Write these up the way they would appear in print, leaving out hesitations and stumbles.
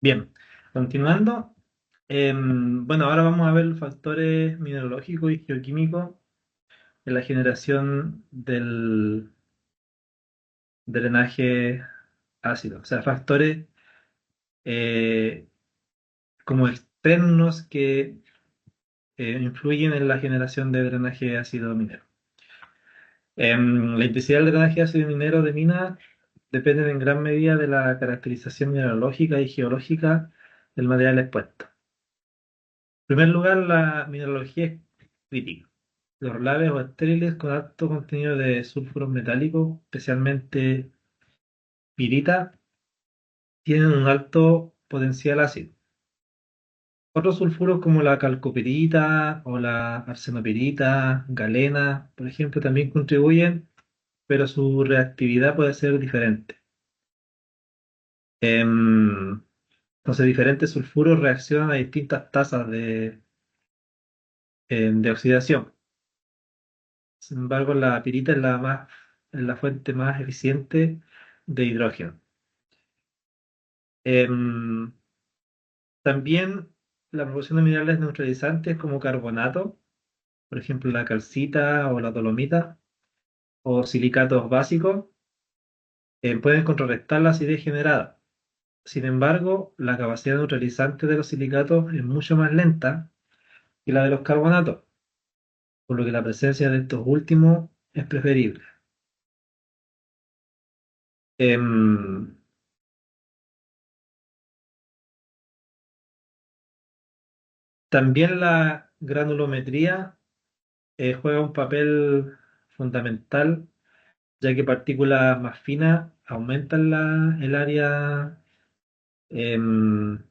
Bien, continuando. Bueno, ahora vamos a ver los factores mineralógicos y geoquímicos en la generación del drenaje ácido. O sea, factores eh, como externos que influyen en la generación de drenaje ácido minero. La intensidad del drenaje ácido minero de mina depende en gran medida de la caracterización mineralógica y geológica del material expuesto. En primer lugar, la mineralogía es crítica. Los relaves o estériles con alto contenido de sulfuros metálicos, especialmente pirita, tienen un alto potencial ácido. Otros sulfuros como la calcopirita o la arsenopirita, galena, por ejemplo, también contribuyen, pero su reactividad puede ser diferente. Em, entonces, diferentes sulfuros reaccionan a distintas tasas de oxidación. Sin embargo, la pirita es la fuente más eficiente de hidrógeno. Em, También la proporción de minerales neutralizantes como carbonato, por ejemplo la calcita o la dolomita, o silicatos básicos, pueden contrarrestar la acidez generada. Sin embargo, la capacidad neutralizante de los silicatos es mucho más lenta que la de los carbonatos, por lo que la presencia de estos últimos es preferible. Em, También la granulometría juega un papel fundamental, ya que partículas más finas aumentan em,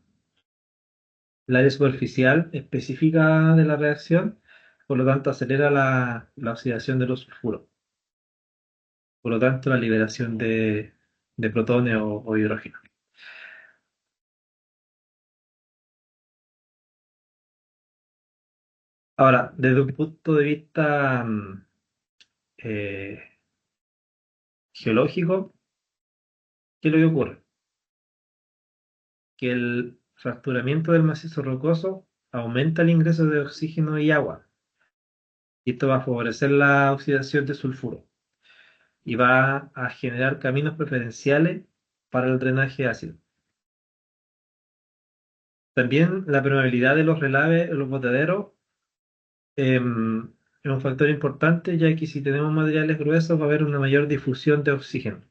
el área superficial específica de la reacción, por lo tanto acelera la oxidación de los sulfuros, por lo tanto la liberación de protones o hidrógeno. Ahora, desde un punto de vista eh, geológico, ¿qué es lo que ocurre? Que el fracturamiento del macizo rocoso aumenta el ingreso de oxígeno y agua, y esto va a favorecer la oxidación de sulfuro y va a generar caminos preferenciales para el drenaje ácido. También la permeabilidad de los relaves en los botaderos es un factor importante, ya que si tenemos materiales gruesos va a haber una mayor difusión de oxígeno.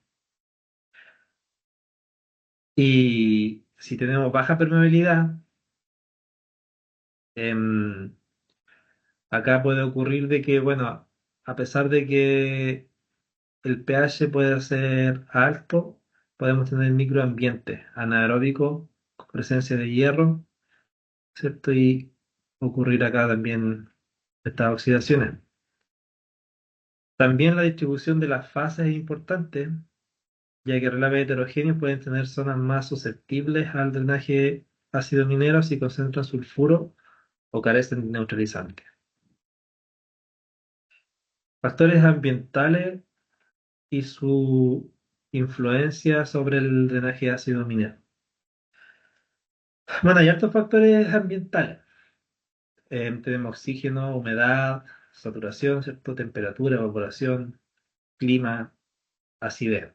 Y si tenemos baja permeabilidad, em, acá puede ocurrir de que, bueno, a pesar de que el pH puede ser alto, podemos tener microambientes anaeróbicos con presencia de hierro, ¿cierto? Y ocurrir acá también estas oxidaciones. También la distribución de las fases es importante, ya que relaves heterogéneos pueden tener zonas más susceptibles al drenaje ácido minero si concentran sulfuro o carecen de neutralizantes. Factores ambientales y su influencia sobre el drenaje ácido minero. Bueno, hay altos factores ambientales. Tenemos oxígeno, humedad, saturación, ¿cierto? Temperatura, evaporación, clima, acidez.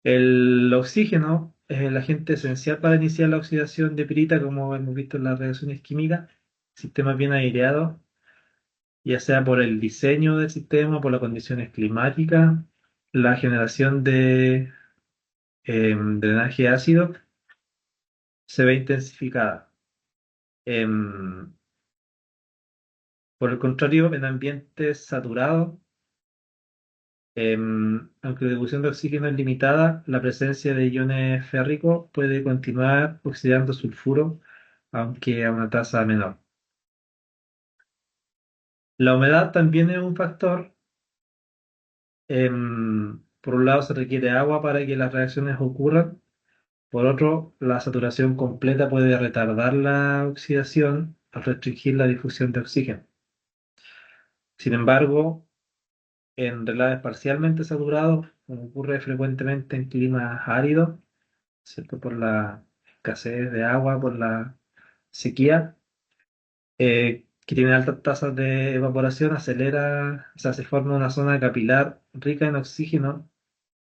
El oxígeno es el agente esencial para iniciar la oxidación de pirita, como hemos visto en las reacciones químicas. Sistemas bien aireados, ya sea por el diseño del sistema, por las condiciones climáticas, la generación de drenaje ácido se ve intensificada. Em, por el contrario, en ambientes saturados, aunque la distribución de oxígeno es limitada, la presencia de iones férricos puede continuar oxidando sulfuro, aunque a una tasa menor. La humedad también es un factor. Por un lado, se requiere agua para que las reacciones ocurran. Por otro, la saturación completa puede retardar la oxidación al restringir la difusión de oxígeno. Sin embargo, en relaves parcialmente saturados, como ocurre frecuentemente en climas áridos, ¿cierto? Por la escasez de agua por la sequía, que tiene altas tasas de evaporación, acelera, o sea, se forma una zona capilar rica en oxígeno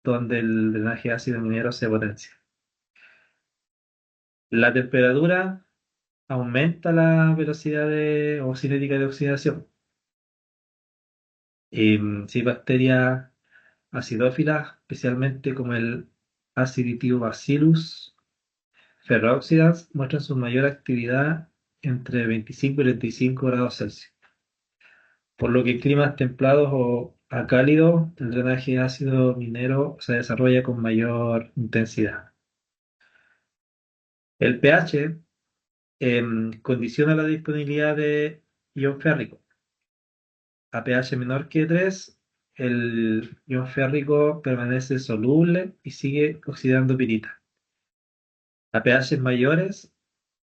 donde el drenaje ácido minero se potencia. La temperatura aumenta la velocidad o cinética de oxidación. Si bacterias acidófilas, especialmente como el Acinetobacillus ferrooxidans, muestran su mayor actividad entre 25 y 35 grados Celsius. Por lo que en climas templados o a cálidos, el drenaje ácido minero se desarrolla con mayor intensidad. El pH condiciona la disponibilidad de ion férrico. A pH menor que 3, el ion férrico permanece soluble y sigue oxidando pirita. A pH mayores,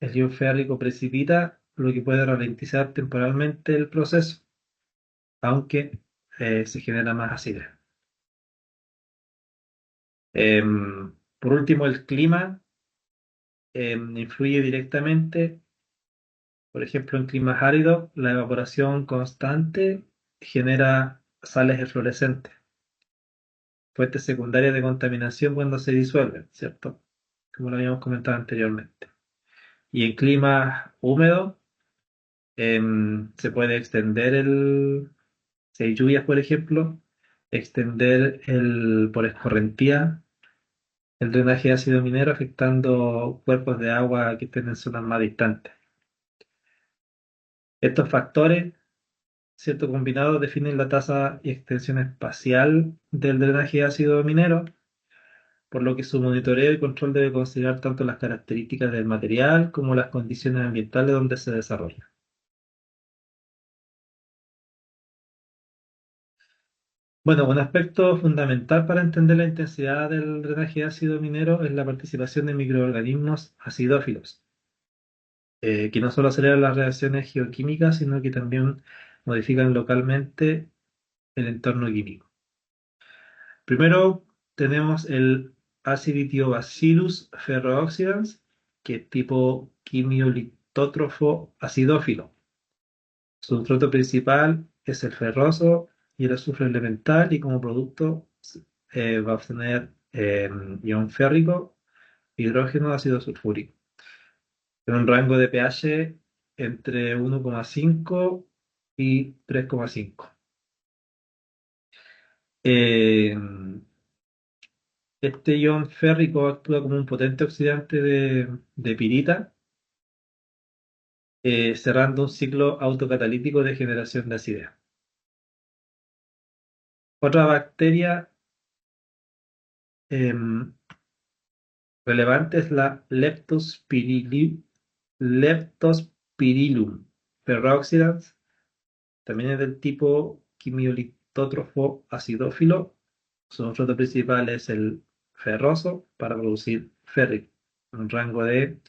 el ion férrico precipita, lo que puede ralentizar temporalmente el proceso, aunque se genera más acidez. Por último, el clima influye directamente. Por ejemplo, en climas áridos, la evaporación constante genera sales eflorescentes, fuentes secundarias de contaminación cuando se disuelven, ¿cierto? Como lo habíamos comentado anteriormente. Y en climas húmedos, se puede extender si hay lluvias, por ejemplo, extender por escorrentía el drenaje de ácido minero, afectando cuerpos de agua que estén en zonas más distantes. Estos factores, ¿cierto? Combinados definen la tasa y extensión espacial del drenaje ácido minero, por lo que su monitoreo y control debe considerar tanto las características del material como las condiciones ambientales donde se desarrolla. Bueno, un aspecto fundamental para entender la intensidad del drenaje ácido minero es la participación de microorganismos acidófilos, que no solo aceleran las reacciones geoquímicas, sino que también modifican localmente el entorno químico. Primero tenemos el Acinetobacillus ferrooxidans, que es tipo quimiolitótrofo acidófilo. Su sustrato principal es el ferroso y el azufre elemental, y como producto va a obtener ion férrico, hidrógeno, ácido sulfúrico, en un rango de pH entre 1,5 y 3,5. Eh, Este ion férrico actúa como un potente oxidante de pirita, cerrando un ciclo autocatalítico de generación de acidez. Otra bacteria em, relevante es la Leptospirillum ferrooxidans, también es del tipo quimiolitótrofo acidófilo. Su sustrato principal es el ferroso para producir férrico, un rango de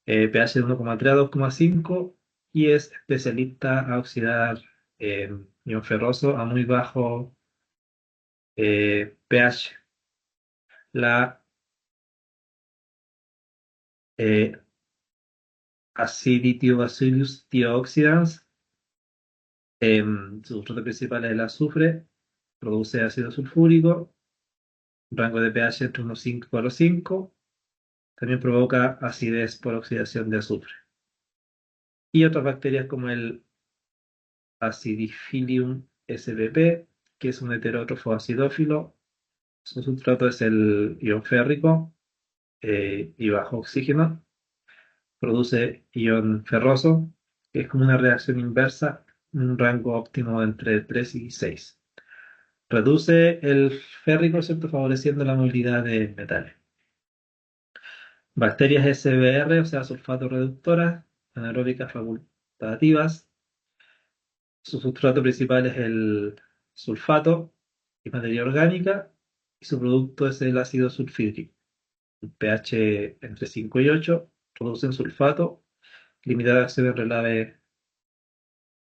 pH de 1,3 a 2,5, y es especialista a oxidar ion ferroso a muy bajo pH. La eh, Acinetobacillus thiooxidans, su sustrato principal es el azufre, produce ácido sulfúrico, rango de pH entre 1,5 y 4,5, también provoca acidez por oxidación de azufre. Y otras bacterias como el Acidiphilium spp, que es un heterótrofo acidófilo. Su sustrato es el ion férrico y bajo oxígeno. Produce ion ferroso, que es como una reacción inversa, un rango óptimo entre 3 y 6. Reduce el férrico, ¿cierto? Favoreciendo la movilidad de metales. Bacterias SBR, o sea, sulfato reductoras, anaeróbicas facultativas. Su sustrato principal es el sulfato y materia orgánica, y su producto es el ácido sulfídrico. pH entre 5 y 8, producen sulfato, limitada acción en relave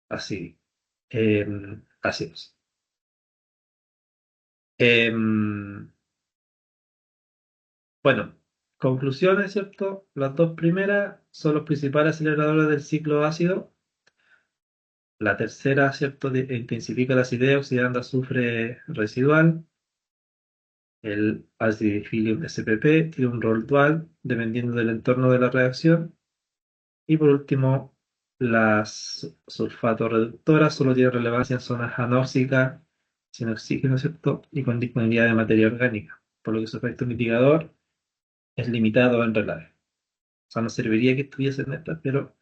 ácidos. Bueno, Conclusiones, ¿cierto? Las dos primeras son los principales aceleradores del ciclo ácido. La tercera, ¿cierto? Intensifica la acidez oxidando azufre residual. El acidifilium SPP tiene un rol dual dependiendo del entorno de la reacción. Y por último, las sulfato-reductoras solo tienen relevancia en zonas anóxicas, sin oxígeno, ¿cierto? Y con disponibilidad de materia orgánica, por lo que su efecto mitigador es limitado en relave. O sea, no serviría que estuviese en esta, pero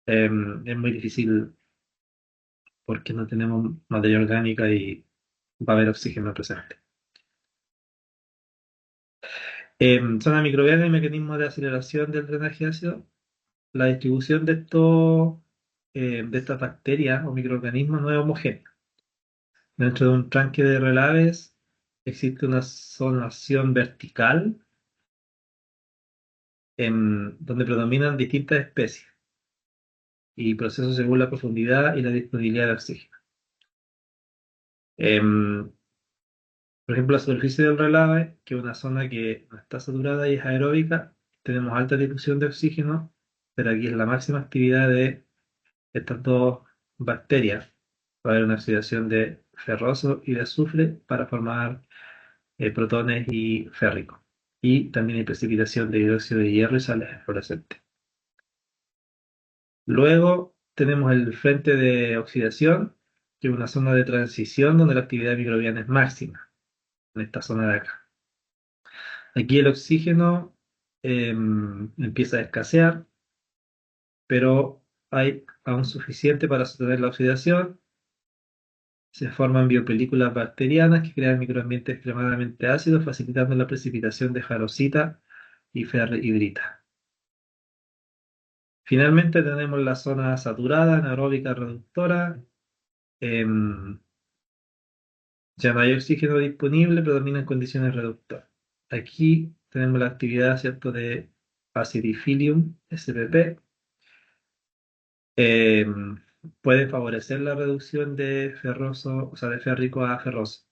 es muy difícil porque no tenemos materia orgánica y va a haber oxígeno presente. Zona microbiana y mecanismos de aceleración del drenaje ácido. La distribución de estas bacterias o microorganismos no es homogénea. Dentro de un tranque de relaves existe una zonación vertical donde predominan distintas especies y procesos según la profundidad y la disponibilidad de oxígeno. Em, por ejemplo, la superficie del relave, que es una zona que no está saturada y es aeróbica, tenemos alta difusión de oxígeno, pero aquí es la máxima actividad de estas dos bacterias. Va a haber una oxidación de ferroso y de azufre para formar protones y férricos. Y también hay precipitación de hidróxido de hierro y sales fluorescentes. Luego tenemos el frente de oxidación, que es una zona de transición donde la actividad microbiana es máxima, en esta zona de acá. Aquí el oxígeno empieza a escasear, pero hay aún suficiente para sostener la oxidación. Se forman biopelículas bacterianas que crean microambientes extremadamente ácidos, facilitando la precipitación de jarosita y ferrihidrita. Finalmente tenemos la zona saturada, anaeróbica reductora. em, ya no hay oxígeno disponible, predominan condiciones reductoras. Aquí tenemos la actividad, ¿cierto?, de Acidifilium spp. em, Puede favorecer la reducción de ferroso, o sea, de férrico a ferroso.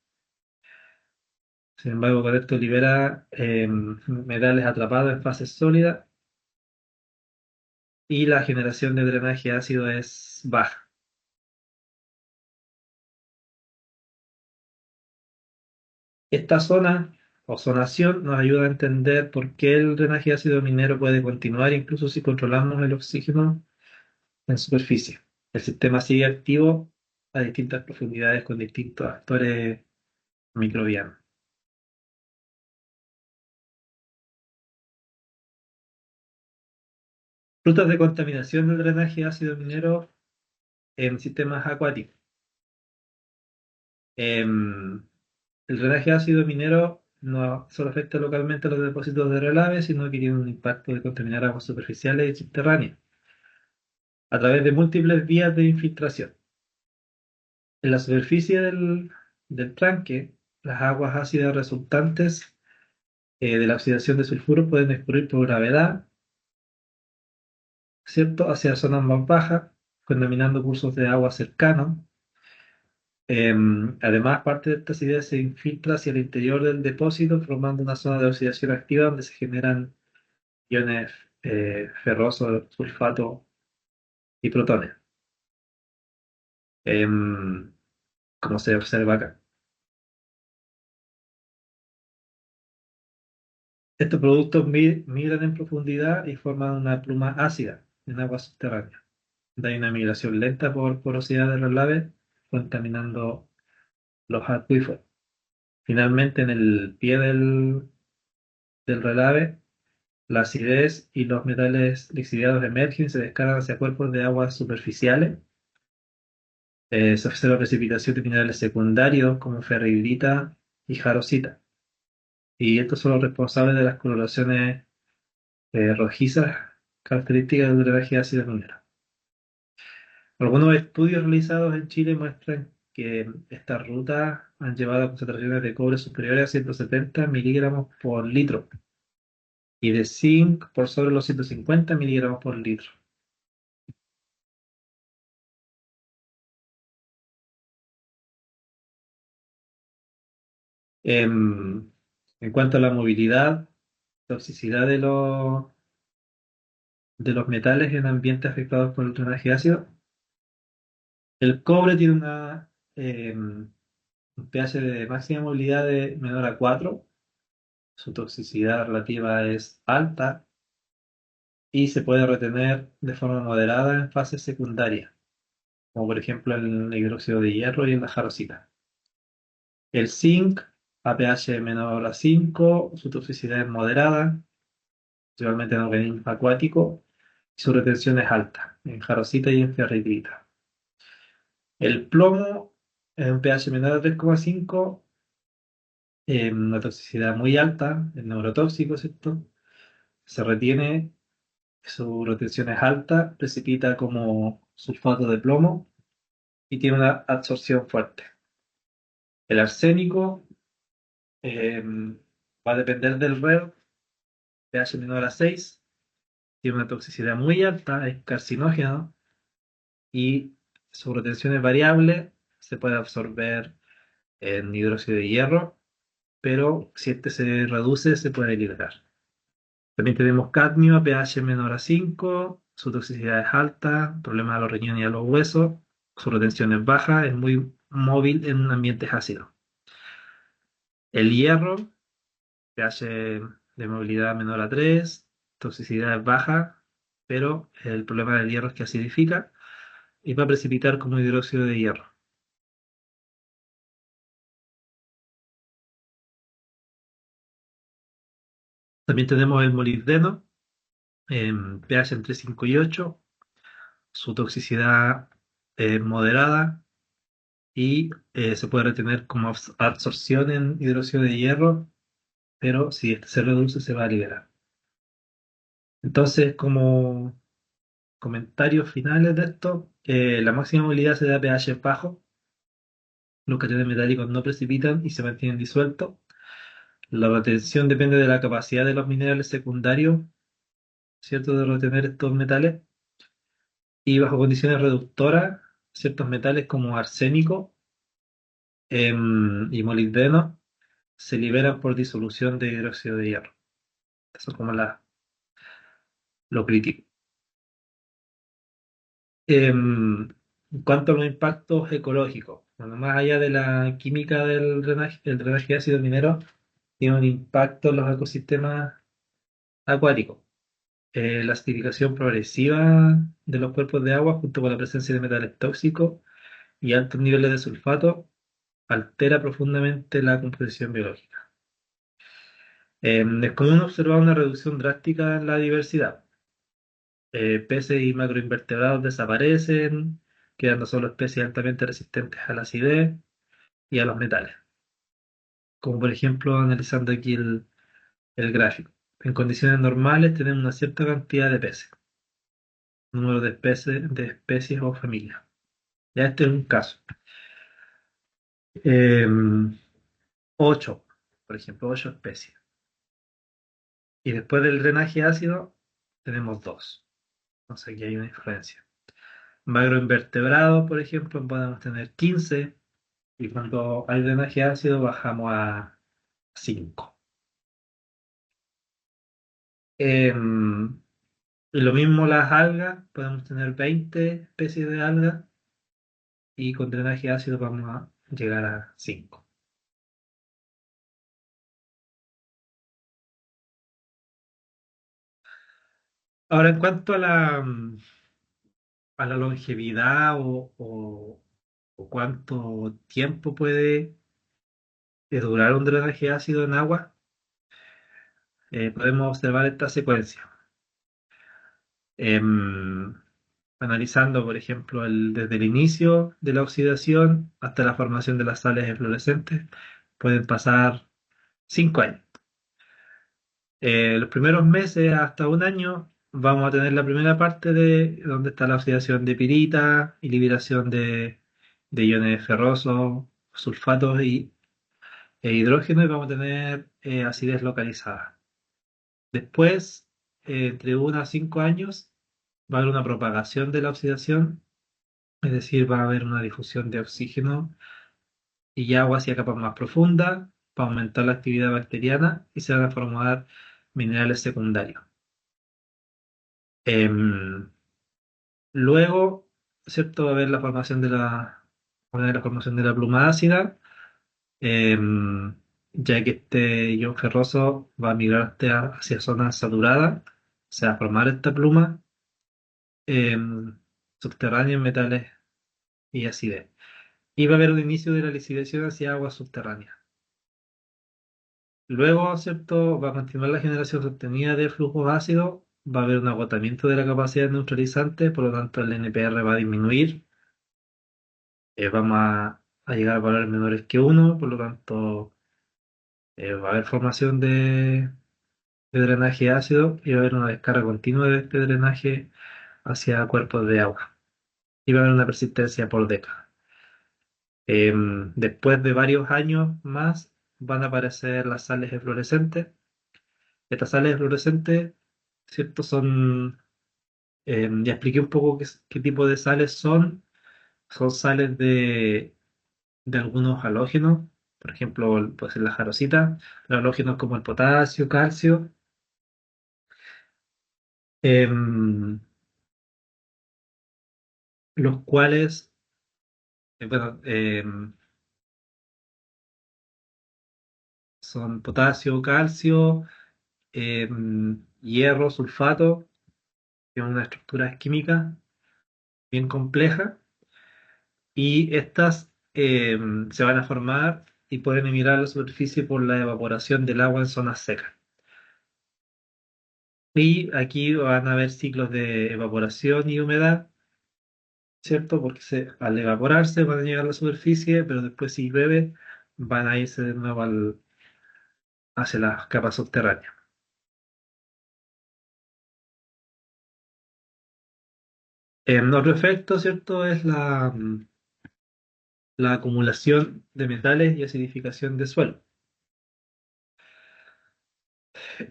Sin embargo, con esto libera metales atrapados en fases sólidas y la generación de drenaje ácido es baja. Esta zona o zonación nos ayuda a entender por qué el drenaje ácido minero puede continuar incluso si controlamos el oxígeno en superficie. El sistema sigue activo a distintas profundidades con distintos actores microbianos. Rutas de contaminación del drenaje ácido minero en sistemas acuáticos. Em, el drenaje ácido minero no solo afecta localmente a los depósitos de relave, sino que tiene un impacto de contaminar aguas superficiales y subterráneas a través de múltiples vías de infiltración. En la superficie del tranque, las aguas ácidas resultantes de la oxidación de sulfuro pueden escurrir por gravedad, ¿cierto?, hacia zonas más bajas, contaminando cursos de agua cercanos. Además, parte de esta acidez se infiltra hacia el interior del depósito, formando una zona de oxidación activa donde se generan iones ferroso, sulfato y protones, em, como se observa acá. Estos productos migran en profundidad y forman una pluma ácida en aguas subterráneas. Hay una migración lenta por porosidad de relave, contaminando los acuíferos. Finalmente, en el pie del relave, la acidez y los metales lixiviados emergen y se descargan hacia cuerpos de aguas superficiales. Se observa precipitación de minerales secundarios como ferrihidrita y jarosita. Y estos son los responsables de las coloraciones rojizas características del drenaje ácido minero. Algunos estudios realizados en Chile muestran que estas rutas han llevado a concentraciones de cobre superiores a 170 miligramos por litro y de zinc por sobre los 150 miligramos por litro. En, en cuanto a la movilidad, toxicidad de los metales en ambientes afectados por el drenaje ácido. El cobre tiene un pH de máxima movilidad de menor a 4. Su toxicidad relativa es alta y se puede retener de forma moderada en fases secundarias, como por ejemplo en el hidróxido de hierro y en la jarosita. El zinc, a pH menor a 5, su toxicidad es moderada, principalmente en organismos acuáticos, y su retención es alta, en jarosita y en ferritita. El plomo, en un pH menor a 3,5, una toxicidad muy alta, es neurotóxico, ¿cierto? Se retiene, su retención es alta, precipita como sulfato de plomo y tiene una absorción fuerte. El arsénico eh, va a depender del reo, pH menor a 6, tiene una toxicidad muy alta, es carcinógeno y su retención es variable, se puede absorber en hidróxido de hierro, pero si este se reduce se puede liberar. También tenemos cadmio a pH menor a 5, su toxicidad es alta, problemas a los riñones y a los huesos, su retención es baja, es muy móvil en ambientes ácidos. El hierro, pH de movilidad menor a 3, toxicidad es baja, pero el problema del hierro es que acidifica y va a precipitar como hidróxido de hierro. También tenemos el molibdeno, pH entre 5 y 8, su toxicidad es moderada y se puede retener como absorción en hidróxido de hierro, pero si este se reduce se va a liberar. Entonces, como comentarios finales de esto, la máxima movilidad se da a pH bajo, los cationes metálicos no precipitan y se mantienen disueltos. La retención depende de la capacidad de los minerales secundarios, ¿cierto?, de retener estos metales. Y bajo condiciones reductoras, ciertos metales como arsénico y molibdeno se liberan por disolución de hidróxido de hierro. Eso es como lo crítico. En cuanto a los impactos ecológicos, bueno, más allá de la química el drenaje de ácido minero tiene un impacto en los ecosistemas acuáticos. La acidificación progresiva de los cuerpos de agua junto con la presencia de metales tóxicos y altos niveles de sulfato altera profundamente la composición biológica. Es común observar una reducción drástica en la diversidad. Peces y macroinvertebrados desaparecen, quedando solo especies altamente resistentes a la acidez y a los metales, como por ejemplo analizando aquí el gráfico. En condiciones normales tenemos una cierta cantidad de peces, número de especies o familias. Ya este es un caso. 8, por ejemplo, 8 especies. Y después del drenaje ácido tenemos 2. Entonces aquí hay una influencia. Macroinvertebrados, por ejemplo, podemos tener 15 y cuando hay drenaje ácido bajamos a 5. Y lo mismo las algas, podemos tener 20 especies de algas y con drenaje ácido vamos a llegar a 5. Ahora, en cuanto a la longevidad o cuánto tiempo puede durar un drenaje ácido en agua, podemos observar esta secuencia. Em, Analizando, por ejemplo, desde el inicio de la oxidación hasta la formación de las sales eflorescentes, pueden pasar 5 años. Los primeros meses hasta un año vamos a tener la primera parte de donde está la oxidación de pirita y liberación de iones ferrosos, sulfatos e hidrógeno y vamos a tener acidez localizada. Después, entre 1 a 5 años, va a haber una propagación de la oxidación, es decir, va a haber una difusión de oxígeno y agua hacia capas más profundas para aumentar la actividad bacteriana y se van a formar minerales secundarios. Em, Luego, ¿cierto? Va a haber la formación la formación de la pluma ácida, em, ya que este ion ferroso va a migrar hacia zonas saturadas, o sea, a formar esta pluma em, subterránea en metales y acidez. Y va a haber un inicio de la lixiviación hacia aguas subterráneas. Luego, ¿cierto? Va a continuar la generación sostenida de flujos ácidos, va a haber un agotamiento de la capacidad neutralizante, por lo tanto el NPR va a disminuir, vamos a llegar a valores menores que uno, por lo tanto va a haber formación de drenaje ácido y va a haber una descarga continua de este drenaje hacia cuerpos de agua y va a haber una persistencia por décadas. Después de varios años más van a aparecer las sales eflorescentes. Estas sales eflorescentes, ¿cierto? Ya expliqué un poco qué tipo de sales son. Son sales de algunos halógenos, por ejemplo, puede ser la jarosita, los halógenos como el potasio, calcio, em, los cuales, bueno, son potasio, calcio, hierro, sulfato, que es una estructura química bien compleja, y estas se van a formar y pueden emigrar a la superficie por la evaporación del agua en zonas secas. Y aquí van a haber ciclos de evaporación y humedad, ¿cierto? Porque al evaporarse van a llegar a la superficie, pero después si llueve van a irse de nuevo hacia las capas subterráneas. Otro efecto, ¿cierto? Es la acumulación de metales y acidificación de suelo.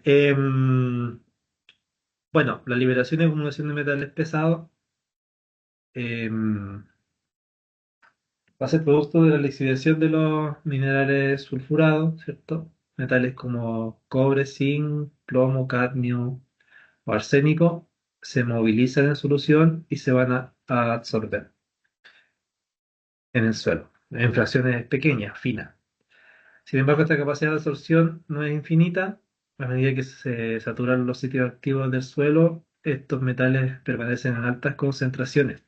Em, bueno, la liberación y acumulación de metales pesados em, va a ser producto de la lixiviación de los minerales sulfurados, ¿cierto? Metales como cobre, zinc, plomo, cadmio o arsénico se movilizan en solución y se van a absorber en el suelo, en fracciones pequeñas, finas. Sin embargo, esta capacidad de absorción no es infinita. A medida que se saturan los sitios activos del suelo, estos metales permanecen en altas concentraciones,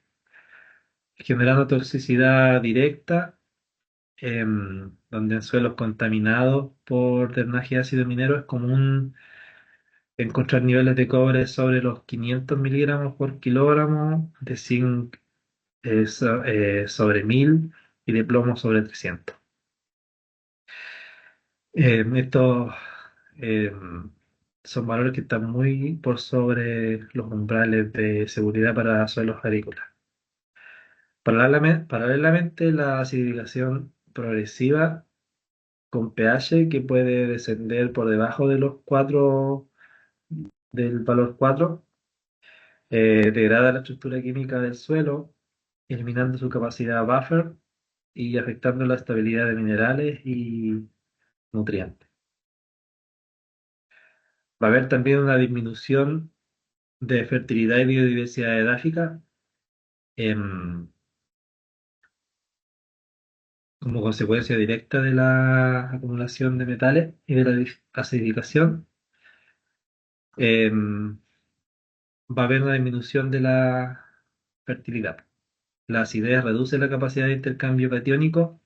generando toxicidad directa, donde en suelos contaminados por drenaje ácido minero es común encontrar niveles de cobre sobre los 500 miligramos por kilogramo, de zinc sobre 1000 y de plomo sobre 300. Estos eh, son valores que están muy por sobre los umbrales de seguridad para suelos agrícolas. Paralelamente, la acidificación progresiva con pH que puede descender por debajo de los 4 del valor 4 degrada la estructura química del suelo, eliminando su capacidad buffer y afectando la estabilidad de minerales y nutrientes. Va a haber también una disminución de fertilidad y biodiversidad edáfica em, como consecuencia directa de la acumulación de metales y de la acidificación. em, Va a haber una disminución de la fertilidad. La acidez reduce la capacidad de intercambio catiónico,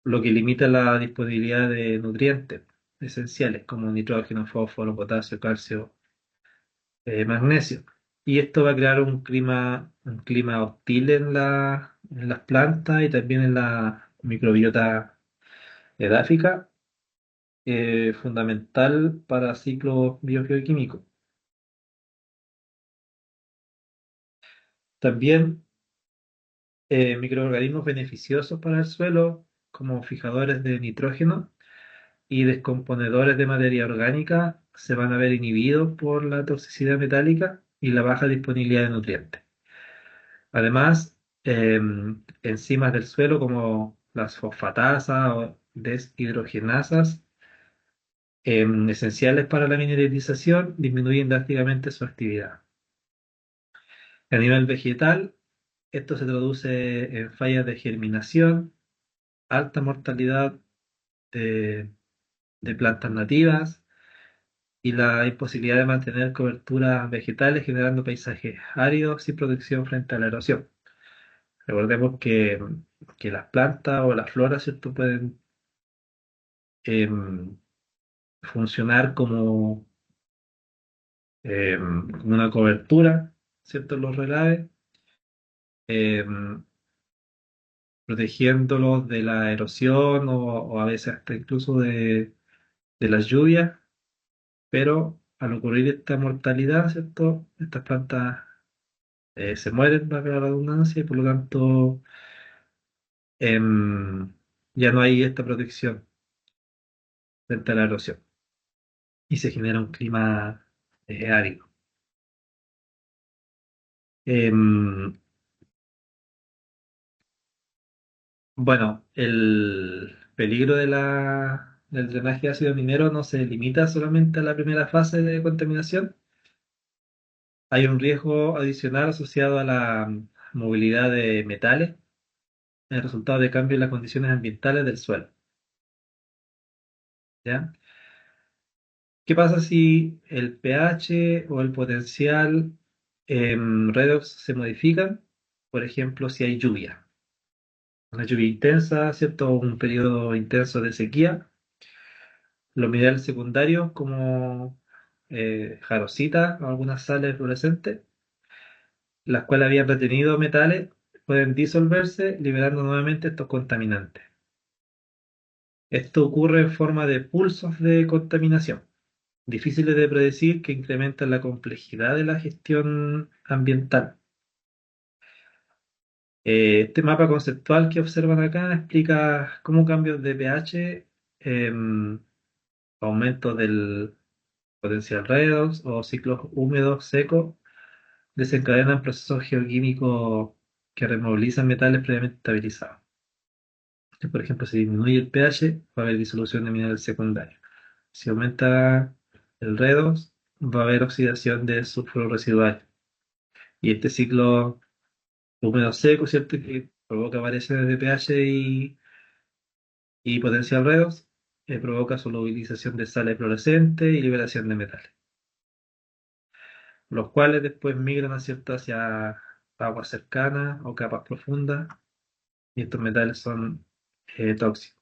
lo que limita la disponibilidad de nutrientes esenciales como nitrógeno, fósforo, potasio, calcio, magnesio. Y esto va a crear un clima hostil en las plantas y también en la microbiota edáfica, fundamental para ciclos biogeoquímicos. También microorganismos beneficiosos para el suelo, como fijadores de nitrógeno y descomponedores de materia orgánica, se van a ver inhibidos por la toxicidad metálica y la baja disponibilidad de nutrientes. Además, enzimas del suelo como las fosfatasas o deshidrogenasas esenciales para la mineralización, disminuyen drásticamente su actividad. A nivel vegetal, esto se traduce en fallas de germinación, alta mortalidad de, de plantas nativas y la imposibilidad de mantener coberturas vegetales, generando paisajes áridos sin protección frente a la erosión. Recordemos que las plantas o las floras, ¿cierto?, pueden em, funcionar como una cobertura, ¿cierto?, en los relaves, em, protegiéndolos de la erosión o a veces hasta incluso de las lluvias, pero al ocurrir esta mortalidad, ¿cierto?, estas plantas se mueren, valga la redundancia, y por lo tanto em, ya no hay esta protección frente a la erosión y se genera un clima árido. Em, bueno, el peligro del drenaje de ácido minero no se limita solamente a la primera fase de contaminación. Hay un riesgo adicional asociado a la movilidad de metales, el resultado de cambio en las condiciones ambientales del suelo. ¿Ya? ¿Qué pasa si el pH o el potencial redox se modifican? Por ejemplo, si hay lluvia, una lluvia intensa, ¿cierto? Un periodo intenso de sequía. Los minerales secundarios como jarosita o algunas sales fluorescentes, las cuales habían retenido metales, pueden disolverse liberando nuevamente estos contaminantes. Esto ocurre en forma de pulsos de contaminación, difíciles de predecir, que incrementan la complejidad de la gestión ambiental. Este mapa conceptual que observan acá explica cómo cambios de pH, aumento del potencial redox o ciclos húmedos secos desencadenan procesos geoquímicos que removilizan metales previamente estabilizados. Por ejemplo, si disminuye el pH, va a haber disolución de minerales secundarios. Si aumenta el redox, va a haber oxidación de sulfuro residual. Y este ciclo húmedo seco, ¿cierto?, que provoca variaciones de pH y potencial redox, provoca solubilización de sales fluorescentes y liberación de metales, los cuales después migran, ¿cierto?, hacia aguas cercanas o capas profundas, y estos metales son tóxicos.